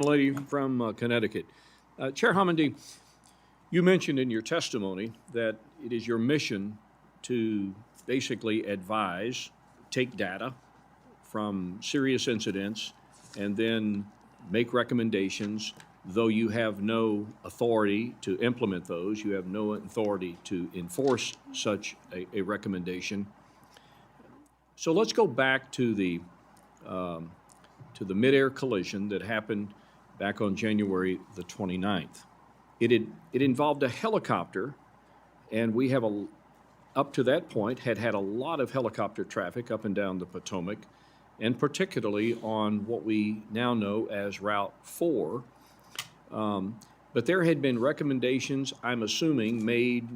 Lady from Connecticut. Chair Homendy, you mentioned in your testimony that it is your mission to basically advise, take data from serious incidents, and then make recommendations. Though you have no authority to implement those, you have no authority to enforce such a recommendation. So let's go back to the mid-air collision that happened back on January the 29th. It involved a helicopter, and we have up to that point had a lot of helicopter traffic up and down the Potomac, and particularly on what we now know as Route 4. But there had been recommendations, I'm assuming, made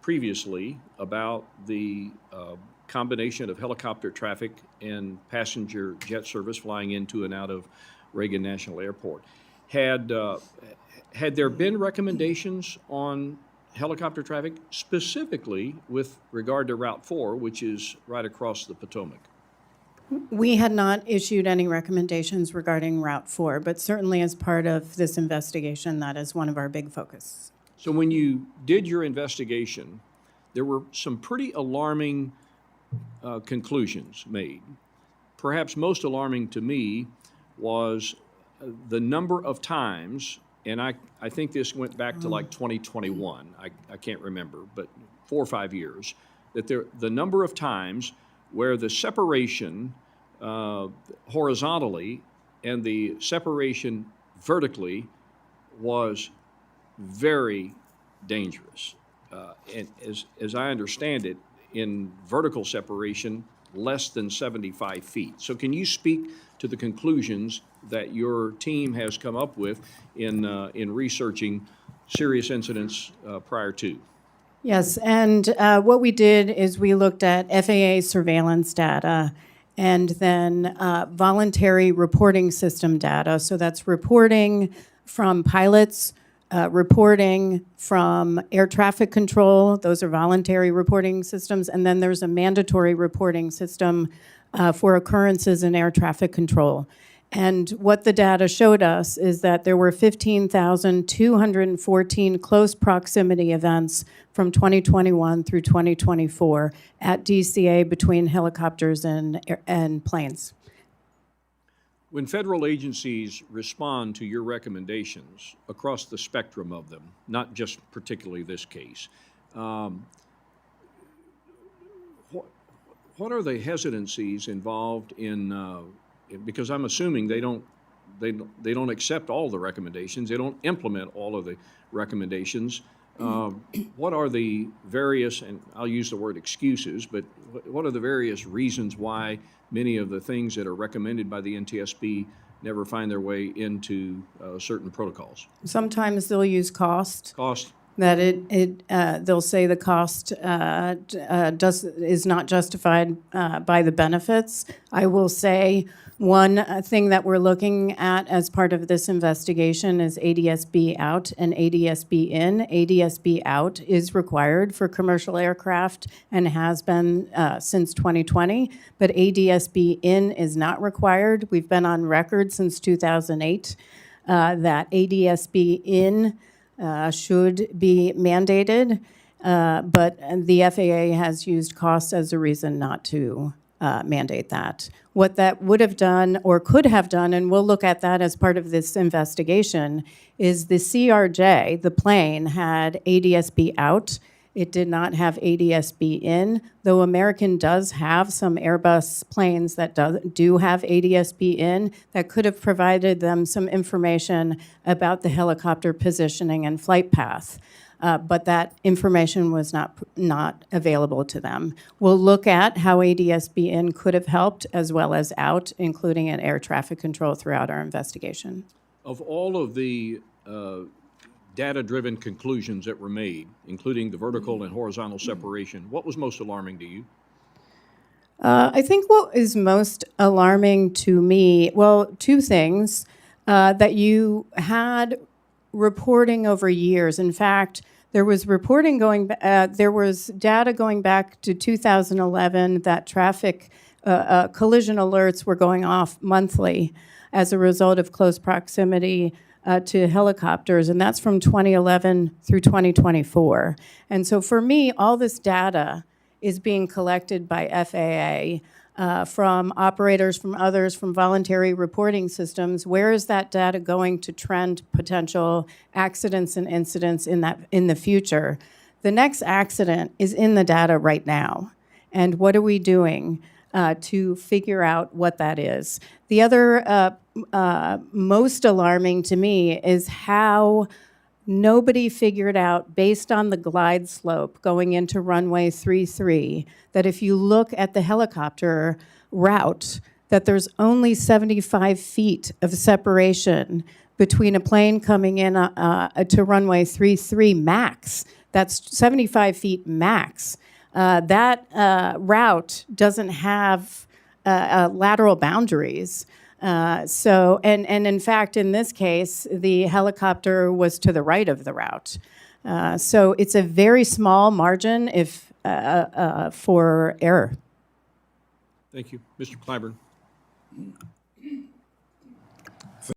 previously about the combination of helicopter traffic and passenger jet service flying into and out of Reagan National Airport. Had there been recommendations on helicopter traffic, specifically with regard to Route 4, which is right across the Potomac? We had not issued any recommendations regarding Route 4, but certainly as part of this investigation, that is one of our big focus. So when you did your investigation, there were some pretty alarming conclusions made. Perhaps most alarming to me was the number of times, and I think this went back to like 2021, I can't remember, but 4 or 5 years, that the number of times where the separation horizontally and the separation vertically was very dangerous. And as I understand it, in vertical separation, less than 75 feet. So can you speak to the conclusions that your team has come up with in researching serious incidents prior to? Yes, and what we did is we looked at FAA surveillance data and then voluntary reporting system data. So that's reporting from pilots, reporting from air traffic control. Those are voluntary reporting systems. And then there's a mandatory reporting system for occurrences in air traffic control. And what the data showed us is that there were 15,214 close proximity events from 2021 through 2024 at DCA between helicopters and planes. When federal agencies respond to your recommendations across the spectrum of them, not just particularly this case, what are the hesitancies involved in? Because I'm assuming they don't accept all the recommendations. They don't implement all of the recommendations. What are the various, and I'll use the word excuses, but what are the various reasons why many of the things that are recommended by the NTSB never find their way into certain protocols? Sometimes they'll use cost. Cost. That they'll say the cost is not justified by the benefits. I will say one thing that we're looking at as part of this investigation is ADSB out and ADSB in. ADSB out is required for commercial aircraft and has been since 2020, but ADSB in is not required. We've been on record since 2008 that ADSB in should be mandated, but the FAA has used cost as a reason not to mandate that. What that would have done or could have done, and we'll look at that as part of this investigation, is the CRJ, the plane, had ADSB out. It did not have ADSB in, though American does have some Airbus planes that do have ADSB in that could have provided them some information about the helicopter positioning and flight path. But that information was not available to them. We'll look at how ADSB in could have helped as well as out, including in air traffic control throughout our investigation. Of all of the data-driven conclusions that were made, including the vertical and horizontal separation, what was most alarming to you? I think what is most alarming to me, well, two things, that you had reporting over years. In fact, there was reporting there was data going back to 2011 that traffic collision alerts were going off monthly as a result of close proximity to helicopters, and that's from 2011 through 2024. And so for me, all this data is being collected by FAA from operators, from others, from voluntary reporting systems. Where is that data going to trend potential accidents and incidents in the future? The next accident is in the data right now. And what are we doing to figure out what that is? The other most alarming to me is how nobody figured out, based on the glide slope going into runway 33, that if you look at the helicopter route, that there's only 75 feet of separation between a plane coming in to runway 33 max. That's 75 feet max. That route doesn't have lateral boundaries. And in fact, in this case, the helicopter was to the right of the route. So it's a very small margin for error. Thank you. Mr. Clyburn.